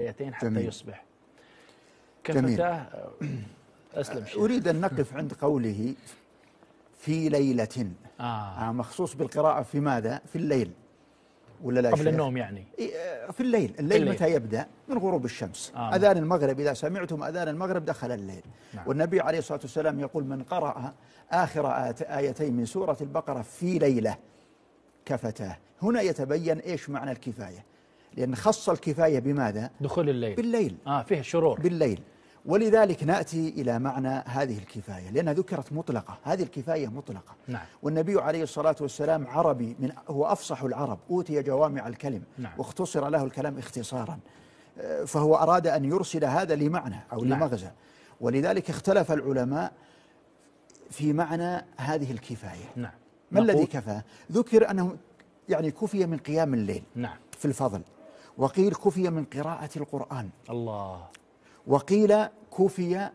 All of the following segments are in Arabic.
آيتين حتى جميل. يصبح. جميل. كفتاه. أسلم شيخ. أريد أن نقف عند قوله في ليلة. مخصوص بالقراءة في ماذا؟ في الليل ولا لا؟ قبل النوم يعني. في الليل متى يبدأ؟ من غروب الشمس. أذان المغرب، إذا سمعتم أذان المغرب دخل الليل. نعم. والنبي عليه الصلاة والسلام يقول من قرأ آخر آيتين من سورة البقرة في ليلة كفتاه. هنا يتبين إيش معنى الكفاية، لأن خص الكفاية بماذا؟ دخول الليل. بالليل. فيه شرور بالليل. ولذلك نأتي إلى معنى هذه الكفاية، لأنها ذكرت مطلقة. هذه الكفاية مطلقة. نعم. والنبي عليه الصلاة والسلام عربي، هو أفصح العرب، أوتي جوامع الكلم. نعم. واختصر له الكلام اختصارا، فهو أراد أن يرسل هذا لمعنى أو نعم. لمغزى. ولذلك اختلف العلماء في معنى هذه الكفاية. نعم. ما الذي كفاه؟ ذكر أنه يعني كفي من قيام الليل. نعم. في الفضل. وقيل كفي من قراءة القرآن. الله. وقيل كفي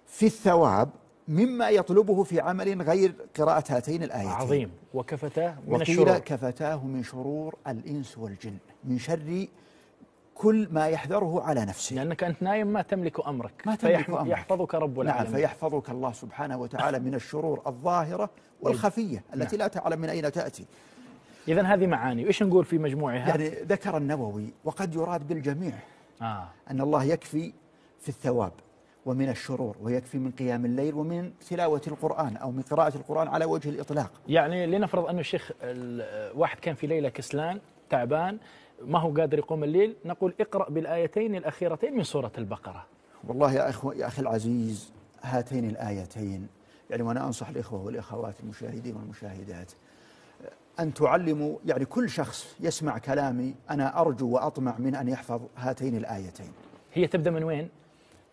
في الثواب مما يطلبه في عمل غير قراءة هاتين الآيتين. عظيم. وكفتاه من الشرور. وقيل كفتاه من شرور الإنس والجن، من شر كل ما يحذره على نفسه. لأنك أنت نايم ما تملك أمرك، فيحفظك رب العالمين. نعم، فيحفظك الله سبحانه وتعالى من الشرور الظاهرة والخفية التي لا تعلم من أين تأتي. إذن هذه معاني، وإيش نقول في مجموعها؟ يعني ذكر النووي وقد يراد بالجميع أن الله يكفي في الثواب ومن الشرور، ويكفي من قيام الليل ومن تلاوة القرآن أو من قراءة القرآن على وجه الإطلاق. يعني لنفرض أنه الشيخ واحد كان في ليلة كسلان تعبان ما هو قادر يقوم الليل، نقول اقرأ بالآيتين الأخيرتين من سورة البقرة. والله يا أخي العزيز، هاتين الآيتين يعني، وأنا أنصح الإخوة والإخوات المشاهدين والمشاهدات أن تعلموا، يعني كل شخص يسمع كلامي أنا أرجو وأطمع من أن يحفظ هاتين الآيتين. هي تبدأ من وين؟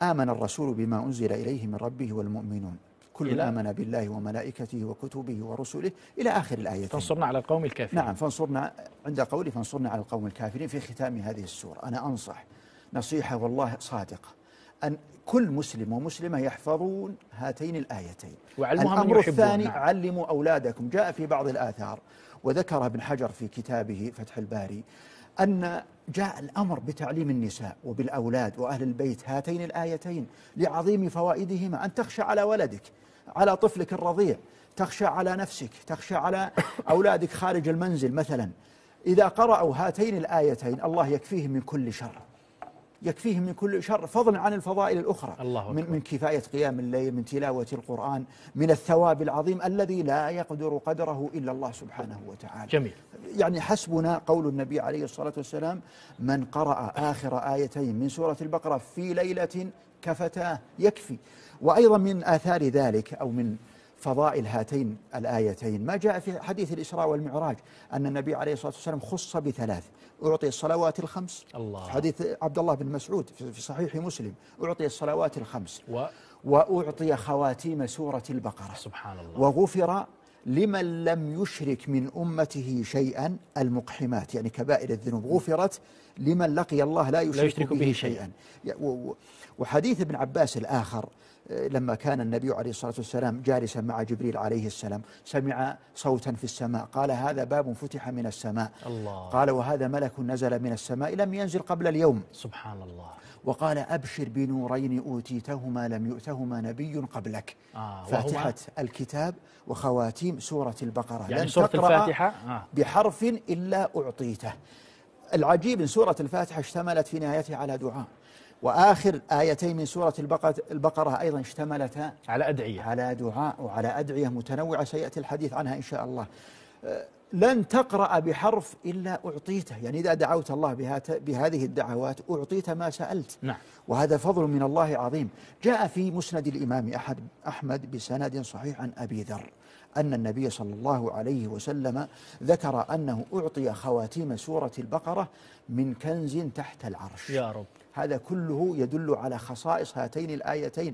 آمن الرسول بما أنزل إليه من ربه والمؤمنون كل آمن بالله وملائكته وكتبه ورسله إلى آخر الآيتين. فانصرنا على القوم الكافرين. نعم، فانصرنا عند قولي فانصرنا على القوم الكافرين في ختام هذه السورة. أنا أنصح نصيحة والله صادقة أن كل مسلم ومسلمة يحفظون هاتين الآيتين. الأمر الثاني، نعم. علموا أولادكم. جاء في بعض الآثار وذكرها ابن حجر في كتابه فتح الباري أن جاء الأمر بتعليم النساء وبالأولاد وأهل البيت هاتين الآيتين لعظيم فوائدهما. أن تخشى على ولدك، على طفلك الرضيع، تخشى على نفسك، تخشى على أولادك خارج المنزل مثلا. إذا قرأوا هاتين الآيتين الله يكفيهم من كل شر، يكفيهم من كل شر، فضلا عن الفضائل الأخرى. من كفاية قيام الليل، من تلاوة القرآن، من الثواب العظيم الذي لا يقدر قدره إلا الله سبحانه وتعالى. جميل. يعني حسبنا قول النبي عليه الصلاة والسلام من قرأ آخر آيتين من سورة البقرة في ليلة كفتاه، يكفي. وأيضا من آثار ذلك أو من فضائل هاتين الآيتين ما جاء في حديث الإسراء والمعراج أن النبي عليه الصلاة والسلام خص بثلاث: أعطي الصلوات الخمس. الله. حديث عبد الله بن مسعود في صحيح مسلم: أعطي الصلوات الخمس وأعطي خواتيم سورة البقرة. سبحان الله. وغفر لمن لم يشرك من أمته شيئا، المقحمات يعني كبائر الذنوب، غفرت لمن لقي الله لا يشرك به شيئا. وحديث ابن عباس الآخر لما كان النبي عليه الصلاة والسلام جالسا مع جبريل عليه السلام سمع صوتا في السماء قال هذا باب فتح من السماء. الله. قال وهذا ملك نزل من السماء لم ينزل قبل اليوم. سبحان الله. وقال أبشر بنورين أوتيتهما لم يؤتهما نبي قبلك. فاتحة الكتاب وخواتيم سورة البقرة. يعني لن سورة الفاتحة بحرف إلا أعطيته. العجيب أن سورة الفاتحة اشتملت في نهايتها على دعاء، وآخر آيتين من سورة البقرة أيضا اشتملتا على أدعية، على دعاء وعلى أدعية متنوعة سيأتي الحديث عنها إن شاء الله. لن تقرأ بحرف إلا أعطيته، يعني إذا دعوت الله بهذه الدعوات أعطيت ما سألت. نعم. وهذا فضل من الله عظيم. جاء في مسند الإمام أحمد بسند صحيح عن أبي ذر أن النبي صلى الله عليه وسلم ذكر أنه أعطي خواتيم سورة البقرة من كنز تحت العرش. يا رب. هذا كله يدل على خصائص هاتين الآيتين